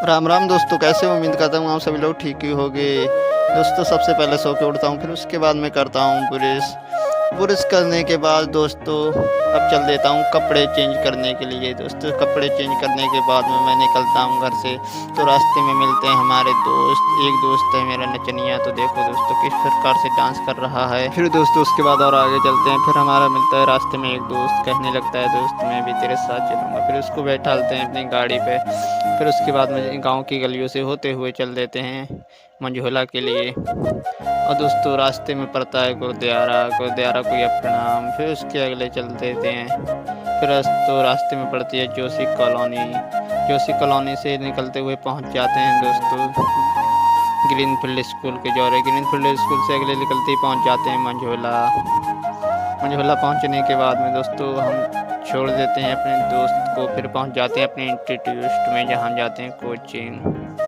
राम राम दोस्तों, कैसे हो? उम्मीद करता हूँ आप सभी लोग ठीक ही होंगे। दोस्तों, सबसे पहले सो के उठता हूँ, फिर उसके बाद मैं करता हूँ ब्रश। ब्रश करने के बाद दोस्तों अब चल देता हूँ कपड़े चेंज करने के लिए। दोस्तों, कपड़े चेंज करने के बाद में मैं निकलता हूँ घर से। तो रास्ते में मिलते हैं हमारे दोस्त। एक दोस्त है मेरा नचनिया, तो देखो दोस्तों किस प्रकार से डांस कर रहा है। फिर दोस्तों उसके बाद और आगे चलते हैं। फिर हमारा मिलता है रास्ते में एक दोस्त, कहने लगता है दोस्त मैं भी तेरे साथ चलूँगा। फिर उसको बैठालते हैं अपनी गाड़ी पे। फिर उसके बाद में गाँव की गलियों से होते हुए चल देते हैं मंझोला के लिए। और दोस्तों रास्ते में पड़ता है गुरुद्वारा। गुरुद्वारा को या प्रणाम। फिर उसके अगले चल देते हैं। फिर तो रास्ते में पड़ती है जोशी कॉलोनी। जोशी कॉलोनी से निकलते हुए पहुंच जाते हैं दोस्तों ग्रीनफील्ड स्कूल के जौरे। ग्रीनफील्ड स्कूल से अगले निकलते ही पहुंच जाते हैं मंझोला। मंझोला पहुंचने के बाद में दोस्तों हम छोड़ देते हैं अपने दोस्त को। फिर पहुंच जाते हैं अपने इंस्टीट्यूट में, जहाँ जाते हैं कोचिंग।